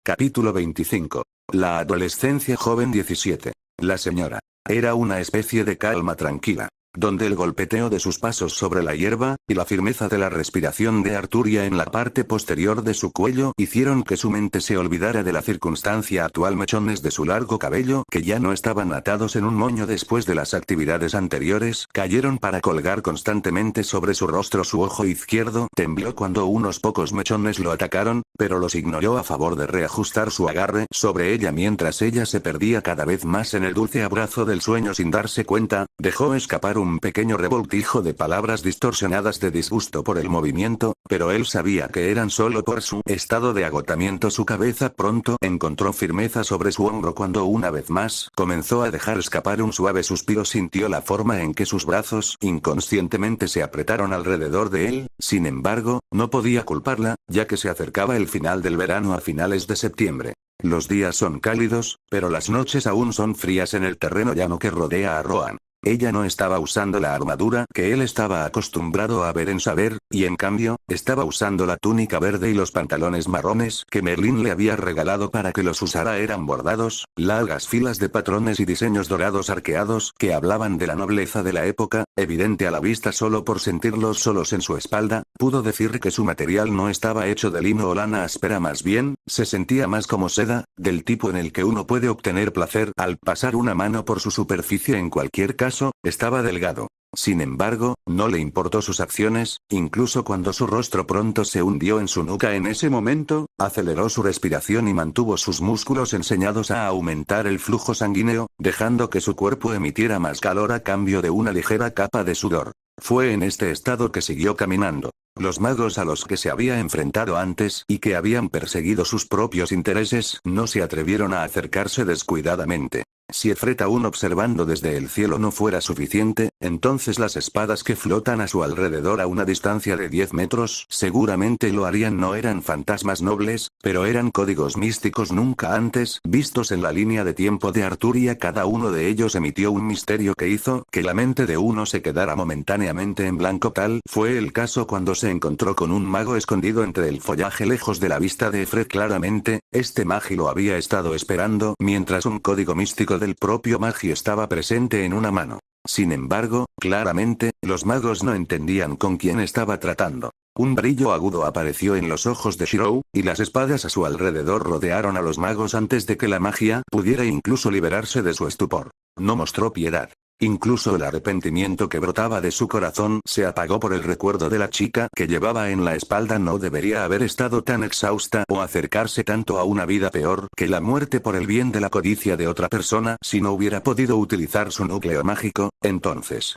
Capítulo 25. La adolescencia joven 17. La señora. Era una especie de calma tranquila, donde el golpeteo de sus pasos sobre la hierba, y la firmeza de la respiración de Arturia en la parte posterior de su cuello hicieron que su mente se olvidara de la circunstancia actual. Mechones de su largo cabello, que ya no estaban atados en un moño después de las actividades anteriores, cayeron para colgar constantemente sobre su rostro. Su ojo izquierdo tembló cuando unos pocos mechones lo atacaron, pero los ignoró a favor de reajustar su agarre sobre ella mientras ella se perdía cada vez más en el dulce abrazo del sueño. Sin darse cuenta, dejó escapar un pequeño revoltijo de palabras distorsionadas de disgusto por el movimiento, pero él sabía que eran solo por su estado de agotamiento. Su cabeza pronto encontró firmeza sobre su hombro cuando una vez más comenzó a dejar escapar un suave suspiro. Sintió la forma en que sus brazos inconscientemente se apretaron alrededor de él. Sin embargo, no podía culparla, ya que se acercaba el final del verano a finales de septiembre. Los días son cálidos, pero las noches aún son frías en el terreno llano que rodea a Rohan. Ella no estaba usando la armadura que él estaba acostumbrado a ver en Saber, y en cambio, estaba usando la túnica verde y los pantalones marrones que Merlin le había regalado para que los usara. Eran bordados, largas filas de patrones y diseños dorados arqueados que hablaban de la nobleza de la época, evidente a la vista solo por sentirlos solos en su espalda. Pudo decir que su material no estaba hecho de lino o lana áspera, más bien, se sentía más como seda, del tipo en el que uno puede obtener placer al pasar una mano por su superficie. En cualquier caso, estaba delgado. Sin embargo, no le importó sus acciones, incluso cuando su rostro pronto se hundió en su nuca. En ese momento, aceleró su respiración y mantuvo sus músculos enseñados a aumentar el flujo sanguíneo, dejando que su cuerpo emitiera más calor a cambio de una ligera capa de sudor. Fue en este estado que siguió caminando. Los magos a los que se había enfrentado antes y que habían perseguido sus propios intereses no se atrevieron a acercarse descuidadamente. Si Efret aún observando desde el cielo no fuera suficiente, entonces las espadas que flotan a su alrededor a una distancia de 10 metros seguramente lo harían. No eran fantasmas nobles, pero eran códigos místicos nunca antes vistos en la línea de tiempo de Arturia. Cada uno de ellos emitió un misterio que hizo que la mente de uno se quedara momentáneamente en blanco. Tal fue el caso cuando se encontró con un mago escondido entre el follaje lejos de la vista de Efret. Claramente, este magi lo había estado esperando mientras un código místico del propio magi estaba presente en una mano. Sin embargo, claramente, los magos no entendían con quién estaba tratando. Un brillo agudo apareció en los ojos de Shirou, y las espadas a su alrededor rodearon a los magos antes de que la magia pudiera incluso liberarse de su estupor. No mostró piedad. Incluso el arrepentimiento que brotaba de su corazón se apagó por el recuerdo de la chica que llevaba en la espalda. No debería haber estado tan exhausta o acercarse tanto a una vida peor que la muerte por el bien de la codicia de otra persona. Si no hubiera podido utilizar su núcleo mágico, entonces.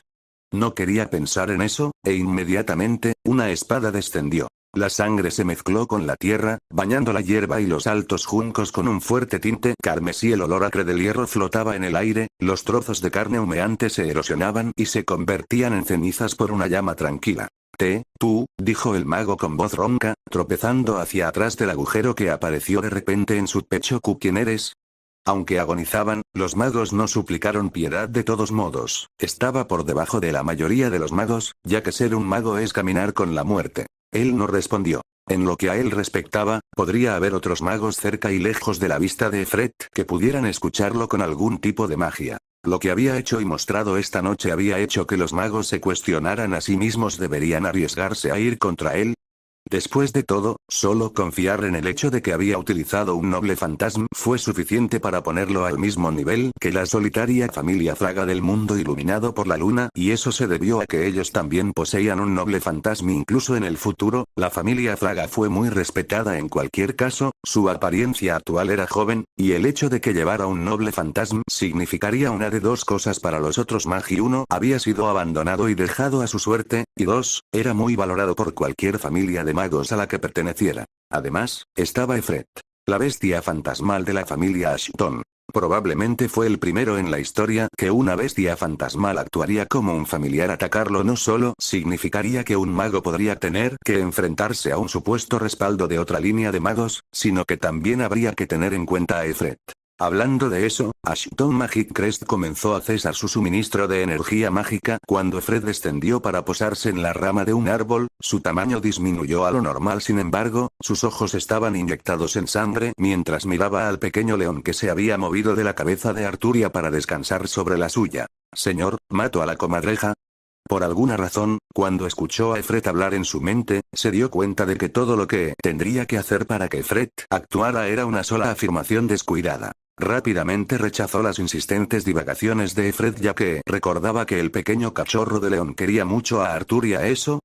No quería pensar en eso, e inmediatamente, una espada descendió. La sangre se mezcló con la tierra, bañando la hierba y los altos juncos con un fuerte tinte carmesí. El olor acre del hierro flotaba en el aire, los trozos de carne humeante se erosionaban y se convertían en cenizas por una llama tranquila. Tú, dijo el mago con voz ronca, tropezando hacia atrás del agujero que apareció de repente en su pecho. ¿Quién eres? Aunque agonizaban, los magos no suplicaron piedad de todos modos. Estaba por debajo de la mayoría de los magos, ya que ser un mago es caminar con la muerte. Él no respondió. En lo que a él respectaba, podría haber otros magos cerca y lejos de la vista de Efret que pudieran escucharlo con algún tipo de magia. Lo que había hecho y mostrado esta noche había hecho que los magos se cuestionaran a sí mismos. ¿Deberían arriesgarse a ir contra él? Después de todo, solo confiar en el hecho de que había utilizado un noble fantasma fue suficiente para ponerlo al mismo nivel que la solitaria familia Fraga del mundo iluminado por la luna, y eso se debió a que ellos también poseían un noble fantasma. Incluso en el futuro, la familia Fraga fue muy respetada. En cualquier caso, su apariencia actual era joven, y el hecho de que llevara un noble fantasma significaría una de dos cosas para los otros magi. Uno, había sido abandonado y dejado a su suerte, y dos, era muy valorado por cualquier familia de magos a la que perteneciera. Además, estaba Efret, la bestia fantasmal de la familia Ashton. Probablemente fue el primero en la historia que una bestia fantasmal actuaría como un familiar. Atacarlo no solo significaría que un mago podría tener que enfrentarse a un supuesto respaldo de otra línea de magos, sino que también habría que tener en cuenta a Efret. Hablando de eso, Ashton Magic Crest comenzó a cesar su suministro de energía mágica. Cuando Fred descendió para posarse en la rama de un árbol, su tamaño disminuyó a lo normal. Sin embargo, sus ojos estaban inyectados en sangre mientras miraba al pequeño león que se había movido de la cabeza de Arturia para descansar sobre la suya. Señor, ¿mato a la comadreja? Por alguna razón, cuando escuchó a Fred hablar en su mente, se dio cuenta de que todo lo que tendría que hacer para que Fred actuara era una sola afirmación descuidada. Rápidamente rechazó las insistentes divagaciones de Fred, ya que recordaba que el pequeño cachorro de león quería mucho a Arturia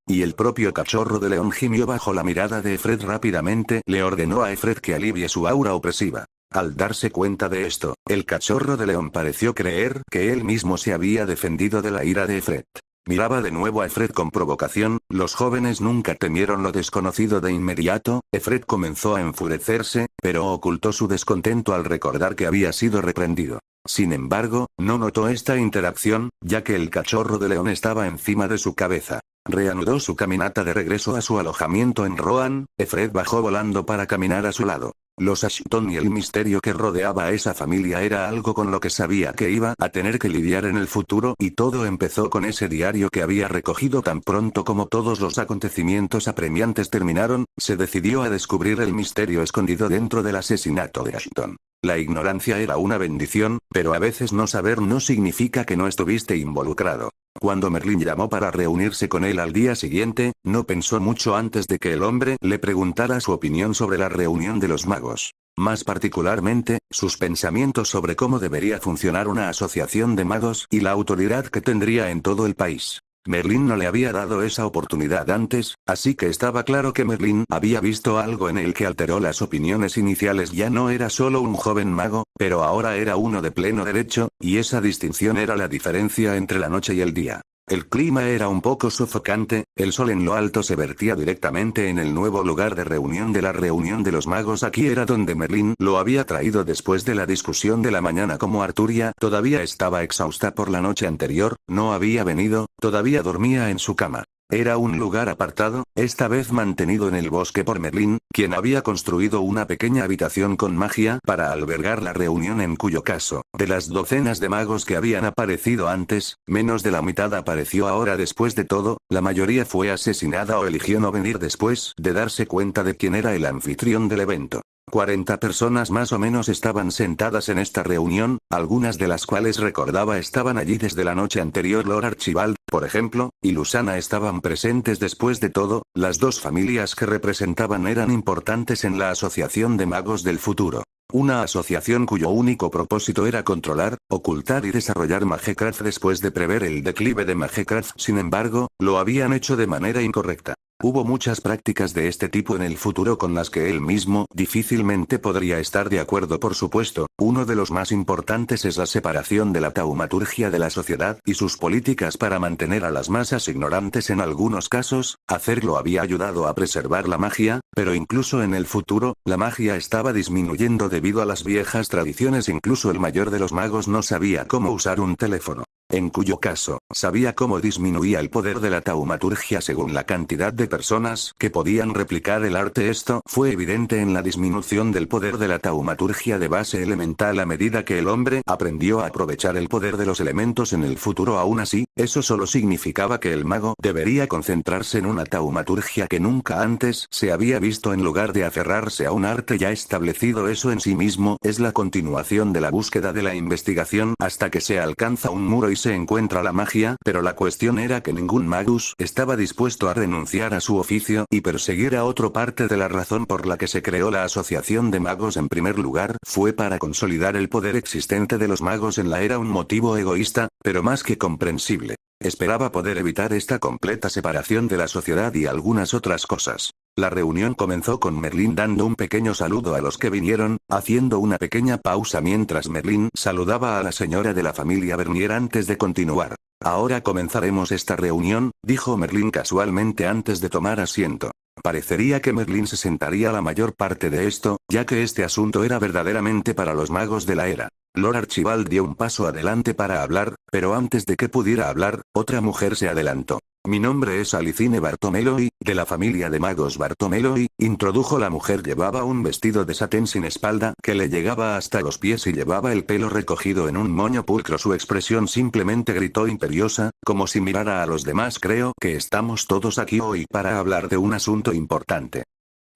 y el propio cachorro de león gimió bajo la mirada de Fred. Rápidamente le ordenó a Fred que alivie su aura opresiva. Al darse cuenta de esto, el cachorro de león pareció creer que él mismo se había defendido de la ira de Fred. Miraba de nuevo a Fred con provocación. Los jóvenes nunca temieron lo desconocido de inmediato. Fred comenzó a enfurecerse, pero ocultó su descontento al recordar que había sido reprendido. Sin embargo, no notó esta interacción, ya que el cachorro de león estaba encima de su cabeza. Reanudó su caminata de regreso a su alojamiento en Rohan. Fred bajó volando para caminar a su lado. Los Ashton y el misterio que rodeaba a esa familia era algo con lo que sabía que iba a tener que lidiar en el futuro, y todo empezó con ese diario que había recogido. Tan pronto como todos los acontecimientos apremiantes terminaron, se decidió a descubrir el misterio escondido dentro del asesinato de Ashton. La ignorancia era una bendición, pero a veces no saber no significa que no estuviste involucrado. Cuando Merlin llamó para reunirse con él al día siguiente, no pensó mucho antes de que el hombre le preguntara su opinión sobre la reunión de los magos. Más particularmente, sus pensamientos sobre cómo debería funcionar una asociación de magos y la autoridad que tendría en todo el país. Merlin no le había dado esa oportunidad antes, así que estaba claro que Merlin había visto algo en él que alteró las opiniones iniciales. Ya no era solo un joven mago, pero ahora era uno de pleno derecho, y esa distinción era la diferencia entre la noche y el día. El clima era un poco sofocante, el sol en lo alto se vertía directamente en el nuevo lugar de reunión de la reunión de los magos. Aquí era donde Merlin lo había traído después de la discusión de la mañana. Como Arturia todavía estaba exhausta por la noche anterior, no había venido, todavía dormía en su cama. Era un lugar apartado, esta vez mantenido en el bosque por Merlin, quien había construido una pequeña habitación con magia para albergar la reunión, en cuyo caso, de las docenas de magos que habían aparecido antes, menos de la mitad apareció ahora. Después de todo, la mayoría fue asesinada o eligió no venir después de darse cuenta de quién era el anfitrión del evento. 40 personas más o menos estaban sentadas en esta reunión, algunas de las cuales recordaba estaban allí desde la noche anterior. Lord Archibald, por ejemplo, y Lusana estaban presentes. Después de todo, las dos familias que representaban eran importantes en la Asociación de Magos del Futuro. Una asociación cuyo único propósito era controlar, ocultar y desarrollar Magecraft. Después de prever el declive de Magecraft, sin embargo, lo habían hecho de manera incorrecta. Hubo muchas prácticas de este tipo en el futuro con las que él mismo difícilmente podría estar de acuerdo. Por supuesto, uno de los más importantes es la separación de la taumaturgia de la sociedad y sus políticas para mantener a las masas ignorantes. En algunos casos, hacerlo había ayudado a preservar la magia, pero incluso en el futuro, la magia estaba disminuyendo debido a las viejas tradiciones. Incluso el mayor de los magos no sabía cómo usar un teléfono. En cuyo caso, sabía cómo disminuía el poder de la taumaturgia según la cantidad de personas que podían replicar el arte. Esto fue evidente en la disminución del poder de la taumaturgia de base elemental a medida que el hombre aprendió a aprovechar el poder de los elementos en el futuro. Aún así, eso solo significaba que el mago debería concentrarse en una taumaturgia que nunca antes se había visto en lugar de aferrarse a un arte ya establecido. Eso en sí mismo es la continuación de la búsqueda de la investigación hasta que se alcanza un muro y se encuentra la magia. Pero la cuestión era que ningún magus estaba dispuesto a renunciar a su oficio y perseguir a otro. Parte de la razón por la que se creó la Asociación de Magos en primer lugar fue para consolidar el poder existente de los magos en la era. Un motivo egoísta, pero más que comprensible. Esperaba poder evitar esta completa separación de la sociedad y algunas otras cosas. La reunión comenzó con Merlin dando un pequeño saludo a los que vinieron, haciendo una pequeña pausa mientras Merlin saludaba a la señora de la familia Bernier antes de continuar. Ahora comenzaremos esta reunión, dijo Merlin casualmente antes de tomar asiento. Parecería que Merlin se sentaría la mayor parte de esto, ya que este asunto era verdaderamente para los magos de la era. Lord Archibald dio un paso adelante para hablar, pero antes de que pudiera hablar, otra mujer se adelantó. Mi nombre es Alicine Bartomeloy, de la familia de magos Bartomeloy, introdujo la mujer. Llevaba un vestido de satén sin espalda que le llegaba hasta los pies y llevaba el pelo recogido en un moño pulcro. Su expresión simplemente gritó imperiosa, como si mirara a los demás. Creo que estamos todos aquí hoy para hablar de un asunto importante.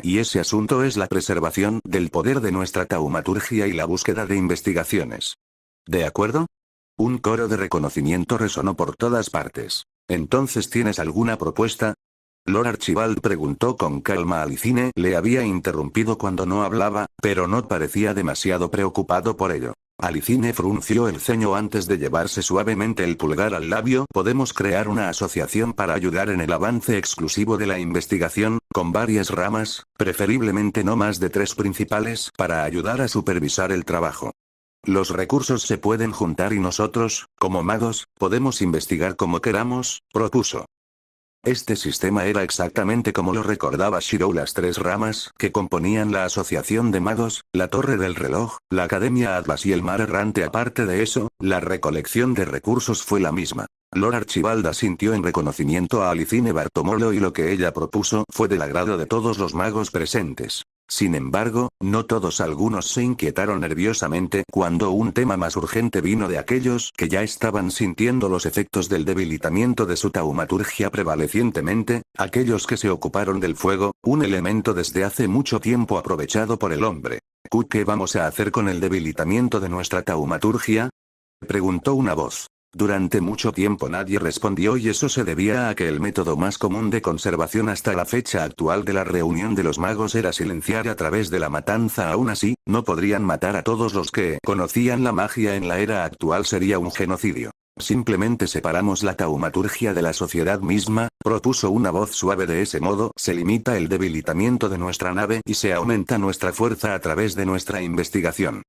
Y ese asunto es la preservación del poder de nuestra taumaturgia y la búsqueda de investigaciones. ¿De acuerdo? Un coro de reconocimiento resonó por todas partes. ¿Entonces tienes alguna propuesta? Lord Archibald preguntó con calma. Alicine le había interrumpido cuando no hablaba, pero no parecía demasiado preocupado por ello. Alicine frunció el ceño antes de llevarse suavemente el pulgar al labio. Podemos crear una asociación para ayudar en el avance exclusivo de la investigación, con varias ramas, preferiblemente no más de 3 principales, para ayudar a supervisar el trabajo. Los recursos se pueden juntar y nosotros, como magos, podemos investigar como queramos, propuso. Este sistema era exactamente como lo recordaba Shirou. Las 3 ramas que componían la asociación de magos, la torre del reloj, la academia Atlas y el mar errante. Aparte de eso, la recolección de recursos fue la misma. Lord Archibald asintió en reconocimiento a Alicine Bartomeloy y lo que ella propuso fue del agrado de todos los magos presentes. Sin embargo, no todos. Algunos se inquietaron nerviosamente cuando un tema más urgente vino de aquellos que ya estaban sintiendo los efectos del debilitamiento de su taumaturgia prevalecientemente, aquellos que se ocuparon del fuego, un elemento desde hace mucho tiempo aprovechado por el hombre. ¿Qué vamos a hacer con el debilitamiento de nuestra taumaturgia?, preguntó una voz. Durante mucho tiempo nadie respondió y eso se debía a que el método más común de conservación hasta la fecha actual de la reunión de los magos era silenciar a través de la matanza. Aún así, no podrían matar a todos los que conocían la magia en la era actual. Sería un genocidio. Simplemente separamos la taumaturgia de la sociedad misma, propuso una voz suave. De ese modo se limita el debilitamiento de nuestra nave y se aumenta nuestra fuerza a través de nuestra investigación.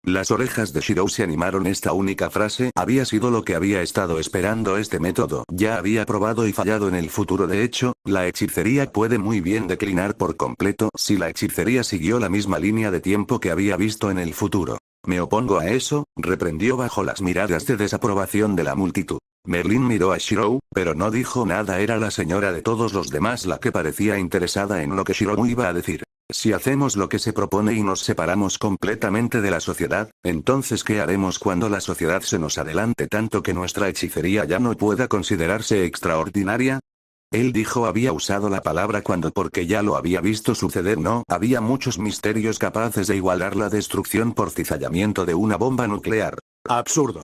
Las orejas de Shirou se animaron. Esta única frase había sido lo que había estado esperando. Este método ya había probado y fallado en el futuro. De hecho, la hechicería puede muy bien declinar por completo si la hechicería siguió la misma línea de tiempo que había visto en el futuro. Me opongo a eso, reprendió bajo las miradas de desaprobación de la multitud. Merlin miró a Shirou, pero no dijo nada. Era la señora de todos los demás la que parecía interesada en lo que Shirou iba a decir. Si hacemos lo que se propone y nos separamos completamente de la sociedad, entonces ¿qué haremos cuando la sociedad se nos adelante tanto que nuestra hechicería ya no pueda considerarse extraordinaria? Él dijo había usado la palabra cuando porque ya lo había visto suceder. No había muchos misterios capaces de igualar la destrucción por cizallamiento de una bomba nuclear. Absurdo.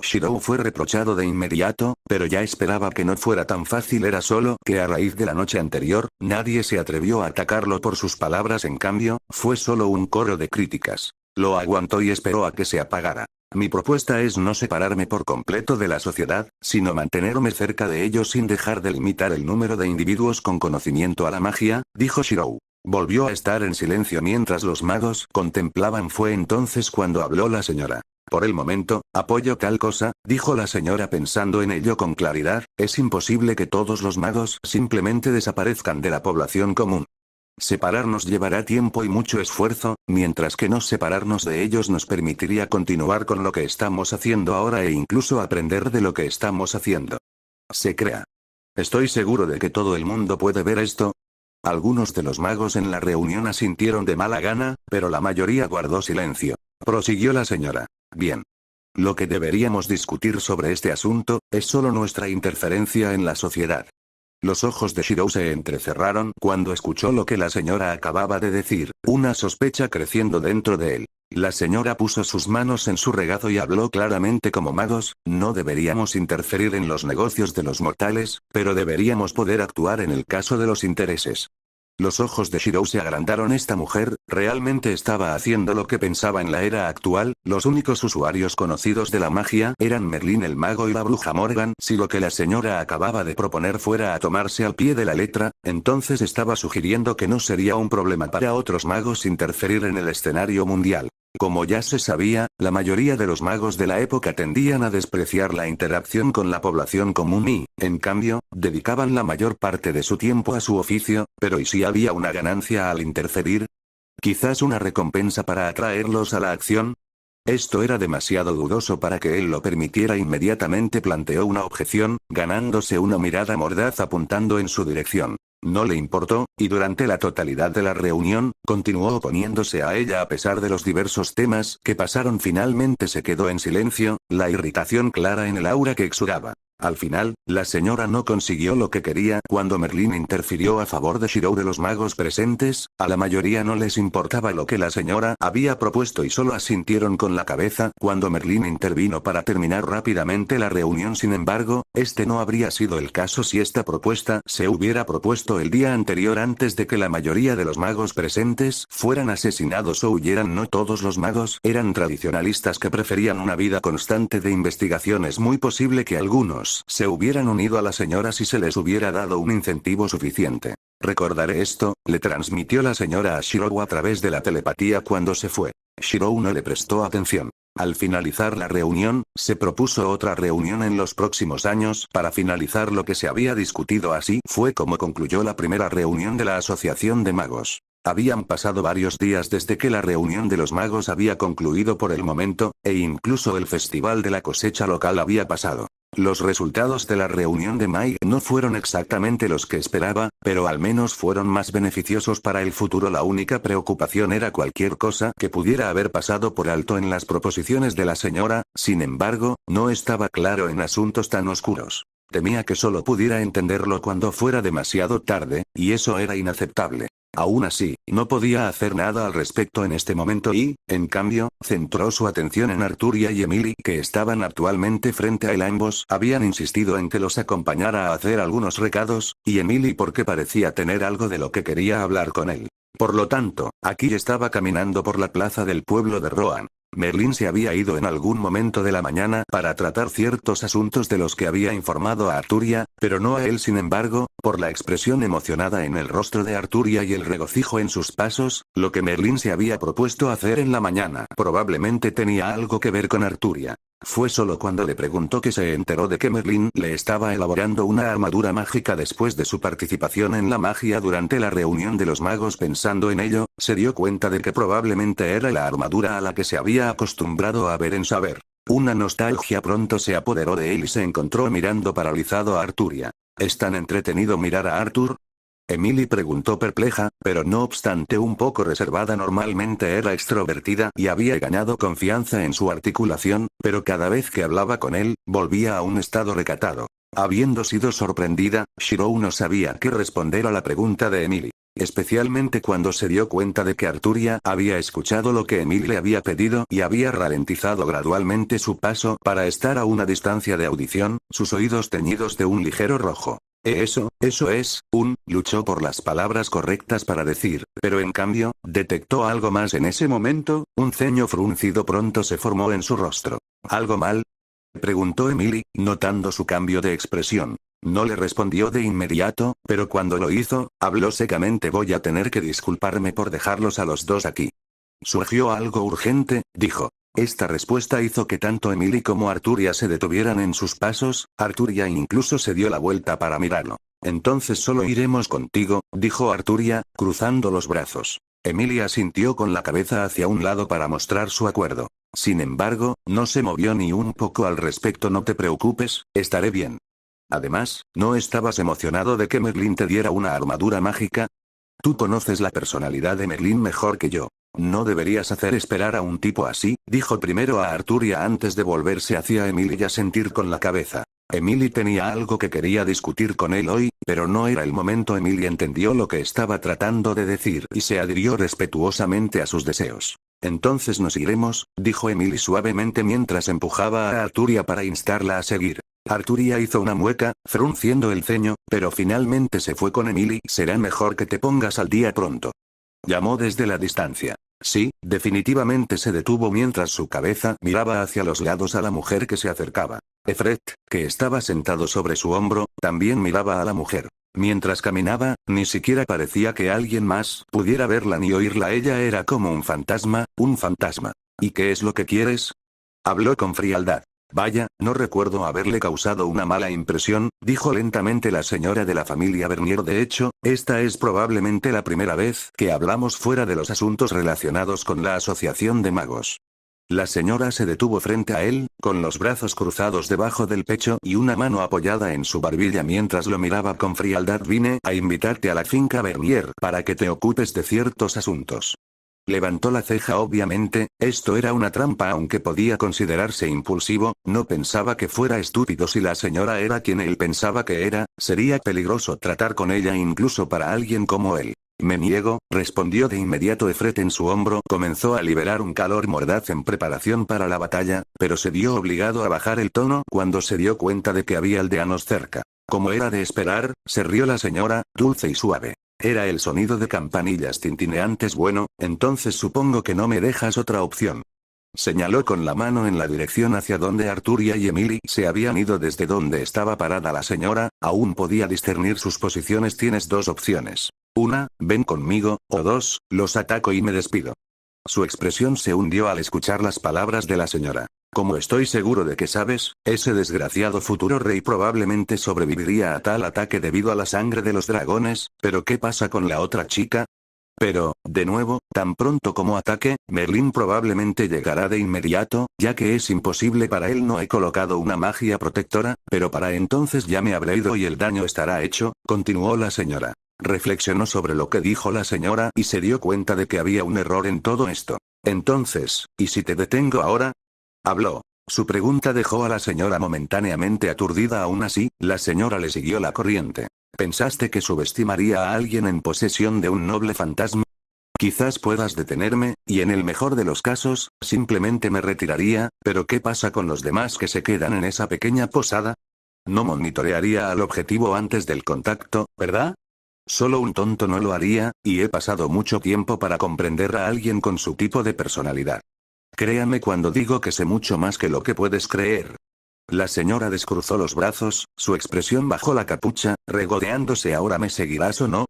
Shirou fue reprochado de inmediato, pero ya esperaba que no fuera tan fácil. Era solo que a raíz de la noche anterior, nadie se atrevió a atacarlo por sus palabras. En cambio, fue solo un coro de críticas. Lo aguantó y esperó a que se apagara. Mi propuesta es no separarme por completo de la sociedad, sino mantenerme cerca de ellos sin dejar de limitar el número de individuos con conocimiento a la magia, dijo Shirou. Volvió a estar en silencio mientras los magos contemplaban. Fue entonces cuando habló la señora. Por el momento, apoyo tal cosa, dijo la señora pensando en ello con claridad. Es imposible que todos los magos simplemente desaparezcan de la población común. Separarnos llevará tiempo y mucho esfuerzo, mientras que no separarnos de ellos nos permitiría continuar con lo que estamos haciendo ahora e incluso aprender de lo que estamos haciendo. Se crea. Estoy seguro de que todo el mundo puede ver esto. Algunos de los magos en la reunión asintieron de mala gana, pero la mayoría guardó silencio. Prosiguió la señora. Bien. Lo que deberíamos discutir sobre este asunto, es solo nuestra interferencia en la sociedad. Los ojos de Shirou se entrecerraron cuando escuchó lo que la señora acababa de decir, una sospecha creciendo dentro de él. La señora puso sus manos en su regazo y habló claramente. Como magos, no deberíamos interferir en los negocios de los mortales, pero deberíamos poder actuar en el caso de los intereses. Los ojos de Shirou se agrandaron. Esta mujer, realmente estaba haciendo lo que pensaba en la era actual. Los únicos usuarios conocidos de la magia eran Merlin el mago y la bruja Morgan. Si lo que la señora acababa de proponer fuera a tomarse al pie de la letra, entonces estaba sugiriendo que no sería un problema para otros magos interferir en el escenario mundial. Como ya se sabía, la mayoría de los magos de la época tendían a despreciar la interacción con la población común y, en cambio, dedicaban la mayor parte de su tiempo a su oficio. Pero ¿y si había una ganancia al interferir? ¿Quizás una recompensa para atraerlos a la acción? Esto era demasiado dudoso para que él lo permitiera. Inmediatamente planteó una objeción, ganándose una mirada mordaz apuntando en su dirección. No le importó, y durante la totalidad de la reunión, continuó oponiéndose a ella a pesar de los diversos temas que pasaron. Finalmente se quedó en silencio, la irritación clara en el aura que exudaba. Al final, la señora no consiguió lo que quería cuando Merlín interfirió a favor de Shirou. De los magos presentes, a la mayoría no les importaba lo que la señora había propuesto y solo asintieron con la cabeza cuando Merlín intervino para terminar rápidamente la reunión. Sin embargo, este no habría sido el caso si esta propuesta se hubiera propuesto el día anterior antes de que la mayoría de los magos presentes fueran asesinados o huyeran. No todos los magos eran tradicionalistas que preferían una vida constante de investigación. Es muy posible que algunos se hubieran unido a la señora si se les hubiera dado un incentivo suficiente. Recordaré esto, le transmitió la señora a Shirou a través de la telepatía cuando se fue. Shirou no le prestó atención. Al finalizar la reunión, se propuso otra reunión en los próximos años para finalizar lo que se había discutido. Así fue como concluyó la primera reunión de la Asociación de Magos. Habían pasado varios días desde que la reunión de los magos había concluido por el momento, e incluso el festival de la cosecha local había pasado. Los resultados de la reunión de Mike no fueron exactamente los que esperaba, pero al menos fueron más beneficiosos para el futuro. La única preocupación era cualquier cosa que pudiera haber pasado por alto en las proposiciones de la señora. Sin embargo, no estaba claro en asuntos tan oscuros. Temía que solo pudiera entenderlo cuando fuera demasiado tarde, y eso era inaceptable. Aún así, no podía hacer nada al respecto en este momento y, en cambio, centró su atención en Arturia y Emily, que estaban actualmente frente a él. Ambos habían insistido en que los acompañara a hacer algunos recados, y Emily porque parecía tener algo de lo que quería hablar con él. Por lo tanto, aquí estaba caminando por la plaza del pueblo de Rohan. Merlín se había ido en algún momento de la mañana para tratar ciertos asuntos de los que había informado a Arturia, pero no a él. Sin embargo, por la expresión emocionada en el rostro de Arturia y el regocijo en sus pasos, lo que Merlín se había propuesto hacer en la mañana probablemente tenía algo que ver con Arturia. Fue solo cuando le preguntó que se enteró de que Merlín le estaba elaborando una armadura mágica después de su participación en la magia durante la reunión de los magos. Pensando en ello, se dio cuenta de que probablemente era la armadura a la que se había acostumbrado a ver en Saber. Una nostalgia pronto se apoderó de él y se encontró mirando paralizado a Arturia. ¿Es tan entretenido mirar a Arthur? Emily preguntó perpleja, pero no obstante un poco reservada. Normalmente era extrovertida y había ganado confianza en su articulación, pero cada vez que hablaba con él, volvía a un estado recatado. Habiendo sido sorprendida, Shirou no sabía qué responder a la pregunta de Emily. Especialmente cuando se dio cuenta de que Arturia había escuchado lo que Emily le había pedido y había ralentizado gradualmente su paso para estar a una distancia de audición, sus oídos teñidos de un ligero rojo. Eso es, luchó por las palabras correctas para decir, pero en cambio, detectó algo más en ese momento. Un ceño fruncido pronto se formó en su rostro. ¿Algo mal?, preguntó Emily, notando su cambio de expresión. No le respondió de inmediato, pero cuando lo hizo, habló secamente. Voy a tener que disculparme por dejarlos a los dos aquí. Surgió algo urgente, dijo. Esta respuesta hizo que tanto Emily como Arturia se detuvieran en sus pasos. Arturia incluso se dio la vuelta para mirarlo. Entonces solo iremos contigo, dijo Arturia, cruzando los brazos. Emily asintió con la cabeza hacia un lado para mostrar su acuerdo. Sin embargo, no se movió ni un poco al respecto. No te preocupes, estaré bien. Además, ¿no estabas emocionado de que Merlín te diera una armadura mágica? Tú conoces la personalidad de Merlín mejor que yo. No deberías hacer esperar a un tipo así, dijo primero a Arturia antes de volverse hacia Emily y asentir con la cabeza. Emily tenía algo que quería discutir con él hoy, pero no era el momento. Emily entendió lo que estaba tratando de decir y se adhirió respetuosamente a sus deseos. Entonces nos iremos, dijo Emily suavemente mientras empujaba a Arturia para instarla a seguir. Arturia hizo una mueca, frunciendo el ceño, pero finalmente se fue con Emily. Será mejor que te pongas al día pronto. Llamó desde la distancia. Sí, definitivamente. Se detuvo mientras su cabeza miraba hacia los lados a la mujer que se acercaba. Efret, que estaba sentado sobre su hombro, también miraba a la mujer. Mientras caminaba, ni siquiera parecía que alguien más pudiera verla ni oírla. Ella era como un fantasma, un fantasma. ¿Y qué es lo que quieres?, habló con frialdad. Vaya, no recuerdo haberle causado una mala impresión, dijo lentamente la señora de la familia Bernier. De hecho, esta es probablemente la primera vez que hablamos fuera de los asuntos relacionados con la Asociación de Magos. La señora se detuvo frente a él, con los brazos cruzados debajo del pecho y una mano apoyada en su barbilla mientras lo miraba con frialdad. Vine a invitarte a la finca Bernier para que te ocupes de ciertos asuntos. Levantó la ceja. Obviamente, esto era una trampa aunque podía considerarse impulsivo, no pensaba que fuera estúpido. Si la señora era quien él pensaba que era, sería peligroso tratar con ella incluso para alguien como él. Me niego, respondió de inmediato. Efret en su hombro comenzó a liberar un calor mordaz en preparación para la batalla, pero se vio obligado a bajar el tono cuando se dio cuenta de que había aldeanos cerca. Como era de esperar, se rió la señora, dulce y suave. Era el sonido de campanillas tintineantes. Bueno, entonces supongo que no me dejas otra opción. Señaló con la mano en la dirección hacia donde Arturia y Emily se habían ido. Desde donde estaba parada la señora, aún podía discernir sus posiciones. Tienes dos opciones. Una, ven conmigo, o dos, los ataco y me despido. Su expresión se hundió al escuchar las palabras de la señora. Como estoy seguro de que sabes, ese desgraciado futuro rey probablemente sobreviviría a tal ataque debido a la sangre de los dragones, pero ¿qué pasa con la otra chica? Pero, de nuevo, tan pronto como ataque, Merlín probablemente llegará de inmediato, ya que es imposible para él. No he colocado una magia protectora, pero para entonces ya me habré ido y el daño estará hecho, continuó la señora. Reflexionó sobre lo que dijo la señora y se dio cuenta de que había un error en todo esto. Entonces, ¿y si te detengo ahora? Habló. Su pregunta dejó a la señora momentáneamente aturdida. Aún así, la señora le siguió la corriente. ¿Pensaste que subestimaría a alguien en posesión de un noble fantasma? Quizás puedas detenerme, y en el mejor de los casos, simplemente me retiraría, pero ¿qué pasa con los demás que se quedan en esa pequeña posada? No monitorearía al objetivo antes del contacto, ¿verdad? Solo un tonto no lo haría, y he pasado mucho tiempo para comprender a alguien con su tipo de personalidad. Créame cuando digo que sé mucho más que lo que puedes creer. La señora descruzó los brazos, su expresión bajó la capucha, regodeándose. ¿Ahora me seguirás o no?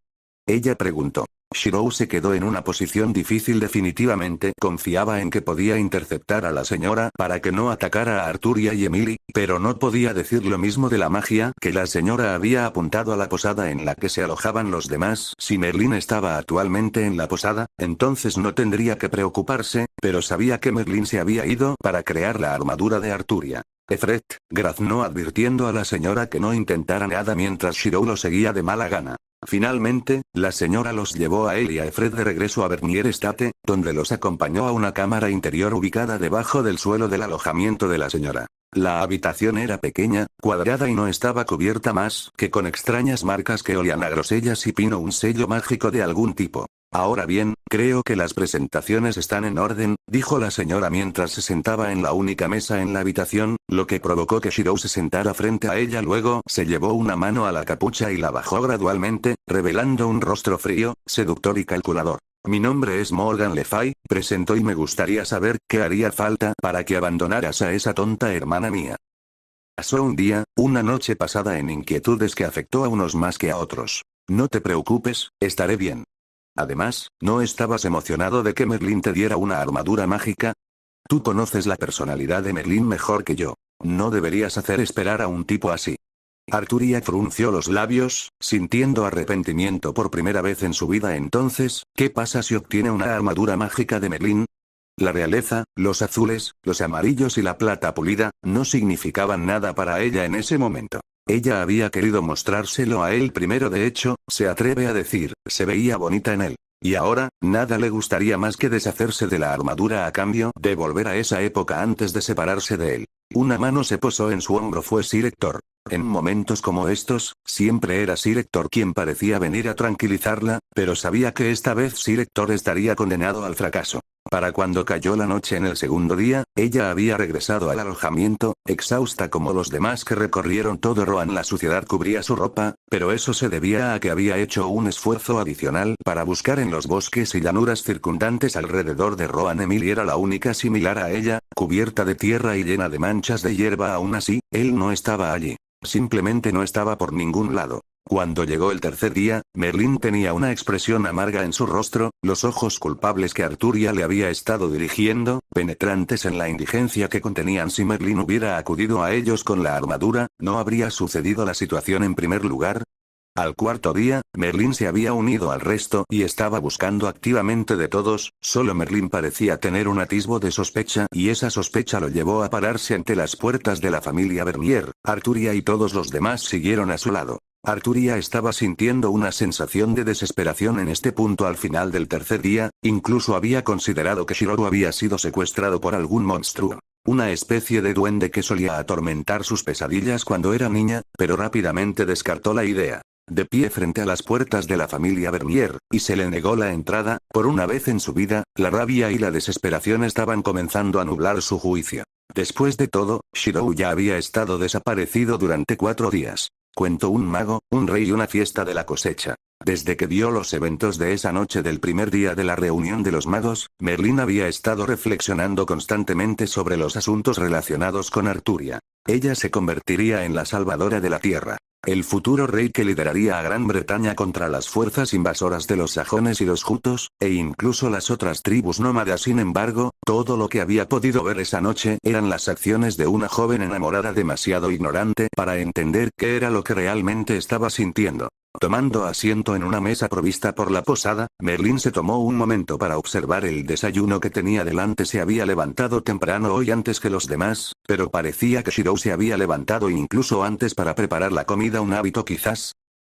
Ella preguntó. Shirou se quedó en una posición difícil. Definitivamente confiaba en que podía interceptar a la señora para que no atacara a Arturia y Emily, pero no podía decir lo mismo de la magia que la señora había apuntado a la posada en la que se alojaban los demás. Si Merlín estaba actualmente en la posada, entonces no tendría que preocuparse, pero sabía que Merlín se había ido para crear la armadura de Arturia. Efret, graznó advirtiendo a la señora que no intentara nada mientras Shirou lo seguía de mala gana. Finalmente, la señora los llevó a él y a Efred de regreso a Bernier Estate, donde los acompañó a una cámara interior ubicada debajo del suelo del alojamiento de la señora. La habitación era pequeña, cuadrada y no estaba cubierta más que con extrañas marcas que olían a grosellas y pino, un sello mágico de algún tipo. Ahora bien, creo que las presentaciones están en orden, dijo la señora mientras se sentaba en la única mesa en la habitación, lo que provocó que Shirou se sentara frente a ella. Luego, se llevó una mano a la capucha y la bajó gradualmente, revelando un rostro frío, seductor y calculador. Mi nombre es Morgan Le Fay, presentó, y me gustaría saber qué haría falta para que abandonaras a esa tonta hermana mía. Pasó un día, una noche pasada en inquietudes que afectó a unos más que a otros. No te preocupes, estaré bien. Además, ¿no estabas emocionado de que Merlín te diera una armadura mágica? Tú conoces la personalidad de Merlín mejor que yo. No deberías hacer esperar a un tipo así. Arturia frunció los labios, sintiendo arrepentimiento por primera vez en su vida. Entonces, ¿qué pasa si obtiene una armadura mágica de Merlín? La realeza, los azules, los amarillos y la plata pulida, no significaban nada para ella en ese momento. Ella había querido mostrárselo a él primero. De hecho, se atreve a decir, se veía bonita en él. Y ahora, nada le gustaría más que deshacerse de la armadura a cambio de volver a esa época antes de separarse de él. Una mano se posó en su hombro. Fue Sir Hector. En momentos como estos, siempre era Sir Hector quien parecía venir a tranquilizarla, pero sabía que esta vez Sir Hector estaría condenado al fracaso. Para cuando cayó la noche en el segundo día, ella había regresado al alojamiento, exhausta como los demás que recorrieron todo Rohan. La suciedad cubría su ropa, pero eso se debía a que había hecho un esfuerzo adicional para buscar en los bosques y llanuras circundantes alrededor de Rohan. Emily era la única similar a ella, cubierta de tierra y llena de manchas de hierba. Aún así, él no estaba allí. Simplemente no estaba por ningún lado. Cuando llegó el tercer día, Merlín tenía una expresión amarga en su rostro, los ojos culpables que Arturia le había estado dirigiendo, penetrantes en la indigencia que contenían. Si Merlín hubiera acudido a ellos con la armadura, ¿no habría sucedido la situación en primer lugar? Al cuarto día, Merlín se había unido al resto y estaba buscando activamente de todos, solo Merlín parecía tener un atisbo de sospecha y esa sospecha lo llevó a pararse ante las puertas de la familia Bernier. Arturia y todos los demás siguieron a su lado. Arturia estaba sintiendo una sensación de desesperación en este punto al final del tercer día, incluso había considerado que Shirou había sido secuestrado por algún monstruo. Una especie de duende que solía atormentar sus pesadillas cuando era niña, pero rápidamente descartó la idea. De pie frente a las puertas de la familia Bernier, y se le negó la entrada, por una vez en su vida, la rabia y la desesperación estaban comenzando a nublar su juicio. Después de todo, Shirou ya había estado desaparecido durante 4 días. Cuento un mago, un rey y una fiesta de la cosecha. Desde que vio los eventos de esa noche del primer día de la reunión de los magos, Merlín había estado reflexionando constantemente sobre los asuntos relacionados con Arturia. Ella se convertiría en la salvadora de la tierra. El futuro rey que lideraría a Gran Bretaña contra las fuerzas invasoras de los sajones y los jutos, e incluso las otras tribus nómadas. Sin embargo, todo lo que había podido ver esa noche eran las acciones de una joven enamorada demasiado ignorante para entender qué era lo que realmente estaba sintiendo. Tomando asiento en una mesa provista por la posada, Merlín se tomó un momento para observar el desayuno que tenía delante. Se había levantado temprano hoy antes que los demás, pero parecía que Shirou se había levantado incluso antes para preparar la comida, un hábito quizás.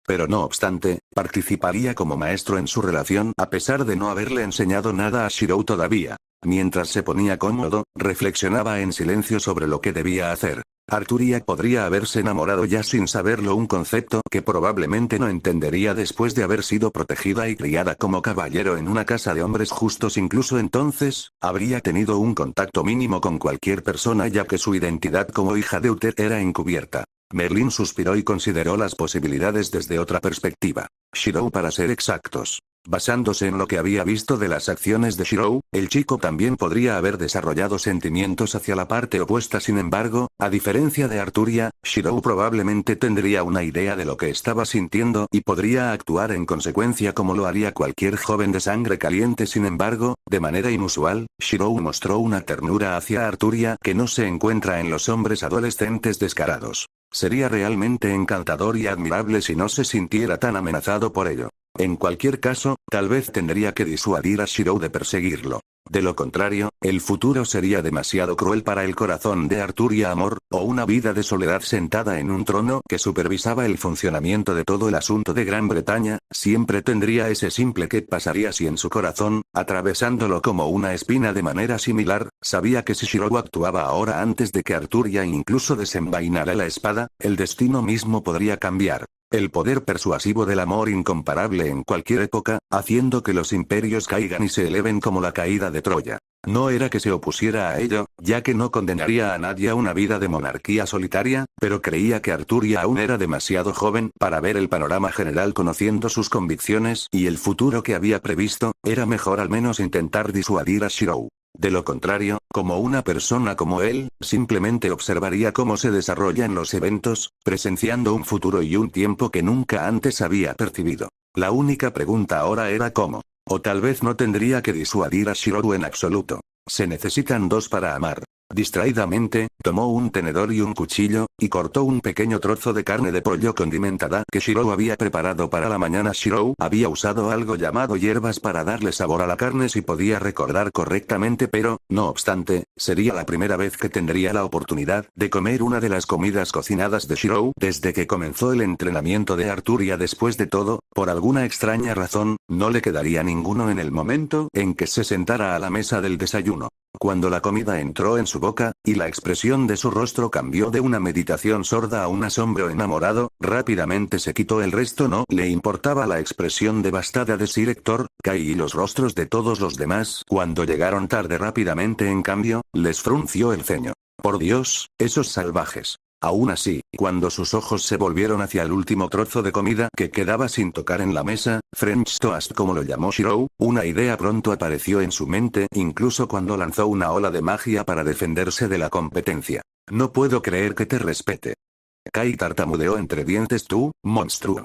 Pero no obstante, participaría como maestro en su relación a pesar de no haberle enseñado nada a Shirou todavía. Mientras se ponía cómodo, reflexionaba en silencio sobre lo que debía hacer. Arturia podría haberse enamorado ya sin saberlo, un concepto que probablemente no entendería después de haber sido protegida y criada como caballero en una casa de hombres justos. Incluso entonces, habría tenido un contacto mínimo con cualquier persona ya que su identidad como hija de Uther era encubierta. Merlín suspiró y consideró las posibilidades desde otra perspectiva. Shirou, para ser exactos. Basándose en lo que había visto de las acciones de Shirou, el chico también podría haber desarrollado sentimientos hacia la parte opuesta. Sin embargo, a diferencia de Arturia, Shirou probablemente tendría una idea de lo que estaba sintiendo y podría actuar en consecuencia como lo haría cualquier joven de sangre caliente. Sin embargo, de manera inusual, Shirou mostró una ternura hacia Arturia que no se encuentra en los hombres adolescentes descarados. Sería realmente encantador y admirable si no se sintiera tan amenazado por ello. En cualquier caso, tal vez tendría que disuadir a Shirou de perseguirlo. De lo contrario, el futuro sería demasiado cruel para el corazón de Arturia. Amor, o una vida de soledad sentada en un trono que supervisaba el funcionamiento de todo el asunto de Gran Bretaña, siempre tendría ese simple ¿qué pasaría si? En su corazón, atravesándolo como una espina. De manera similar, sabía que si Shirou actuaba ahora antes de que Arturia incluso desenvainara la espada, el destino mismo podría cambiar. El poder persuasivo del amor incomparable en cualquier época, haciendo que los imperios caigan y se eleven como la caída de Troya. No era que se opusiera a ello, ya que no condenaría a nadie a una vida de monarquía solitaria, pero creía que Arturia aún era demasiado joven para ver el panorama general. Conociendo sus convicciones y el futuro que había previsto, era mejor al menos intentar disuadir a Shirou. De lo contrario, como una persona como él, simplemente observaría cómo se desarrollan los eventos, presenciando un futuro y un tiempo que nunca antes había percibido. La única pregunta ahora era cómo. O tal vez no tendría que disuadir a Shirou en absoluto. Se necesitan dos para amar. Distraídamente, tomó un tenedor y un cuchillo, y cortó un pequeño trozo de carne de pollo condimentada que Shirou había preparado para la mañana. Shirou había usado algo llamado hierbas para darle sabor a la carne si podía recordar correctamente, pero, no obstante, sería la primera vez que tendría la oportunidad de comer una de las comidas cocinadas de Shirou desde que comenzó el entrenamiento de Arturia. Después de todo, por alguna extraña razón, no le quedaría ninguno en el momento en que se sentara a la mesa del desayuno. Cuando la comida entró en su boca, y la expresión de su rostro cambió de una meditación sorda a un asombro enamorado, rápidamente se quitó el resto. No le importaba la expresión devastada de Sir Hector, Kay y los rostros de todos los demás. Cuando llegaron tarde rápidamente, en cambio, les frunció el ceño. Por Dios, esos salvajes. Aún así, cuando sus ojos se volvieron hacia el último trozo de comida que quedaba sin tocar en la mesa, French toast como lo llamó Shirou, una idea pronto apareció en su mente, incluso cuando lanzó una ola de magia para defenderse de la competencia. No puedo creer que te respete. Kai tartamudeó entre dientes. Tú, monstruo.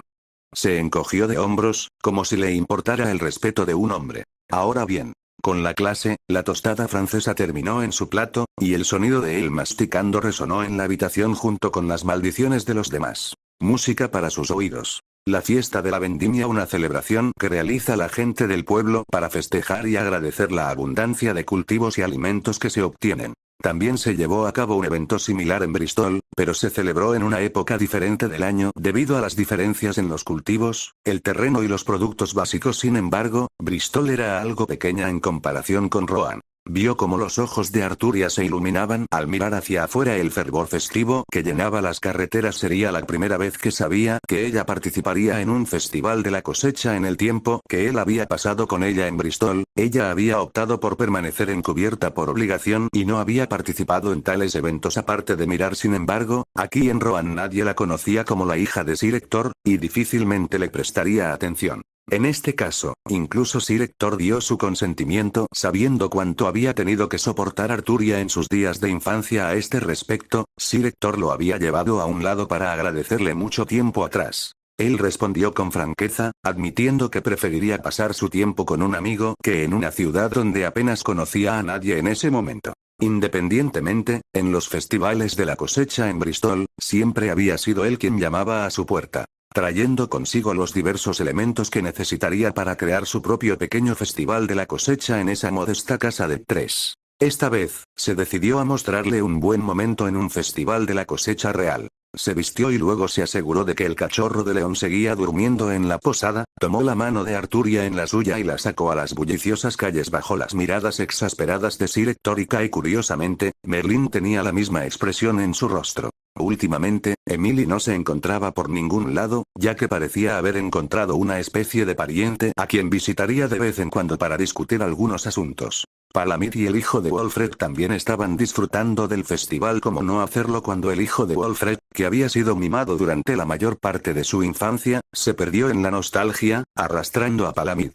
Se encogió de hombros, como si le importara el respeto de un hombre. Ahora bien. Con la clase, la tostada francesa terminó en su plato, y el sonido de él masticando resonó en la habitación junto con las maldiciones de los demás. Música para sus oídos. La fiesta de la vendimia, una celebración que realiza la gente del pueblo para festejar y agradecer la abundancia de cultivos y alimentos que se obtienen. También se llevó a cabo un evento similar en Bristol, pero se celebró en una época diferente del año debido a las diferencias en los cultivos, el terreno y los productos básicos. Sin embargo, Bristol era algo pequeña en comparación con Roan. Vio como los ojos de Arturia se iluminaban al mirar hacia afuera. El fervor festivo que llenaba las carreteras. Sería la primera vez que sabía que ella participaría en un festival de la cosecha. En el tiempo que él había pasado con ella en Bristol, ella había optado por permanecer encubierta por obligación y no había participado en tales eventos aparte de mirar. Sin embargo, aquí en Roan nadie la conocía como la hija de Sir Hector, y difícilmente le prestaría atención. En este caso, incluso Sir Hector dio su consentimiento sabiendo cuánto había tenido que soportar Arturia en sus días de infancia. A este respecto, Sir Hector lo había llevado a un lado para agradecerle mucho tiempo atrás. Él respondió con franqueza, admitiendo que preferiría pasar su tiempo con un amigo que en una ciudad donde apenas conocía a nadie en ese momento. Independientemente, en los festivales de la cosecha en Bristol, siempre había sido él quien llamaba a su puerta, trayendo consigo los diversos elementos que necesitaría para crear su propio pequeño festival de la cosecha en esa modesta casa de 3. Esta vez, se decidió a mostrarle un buen momento en un festival de la cosecha real. Se vistió y luego se aseguró de que el cachorro de león seguía durmiendo en la posada, tomó la mano de Arturia en la suya y la sacó a las bulliciosas calles bajo las miradas exasperadas de Sir Hector y Kay. Curiosamente, Merlin tenía la misma expresión en su rostro. Últimamente, Emily no se encontraba por ningún lado, ya que parecía haber encontrado una especie de pariente a quien visitaría de vez en cuando para discutir algunos asuntos. Palamid y el hijo de Walfred también estaban disfrutando del festival. Como no hacerlo cuando el hijo de Walfred, que había sido mimado durante la mayor parte de su infancia, se perdió en la nostalgia, arrastrando a Palamid.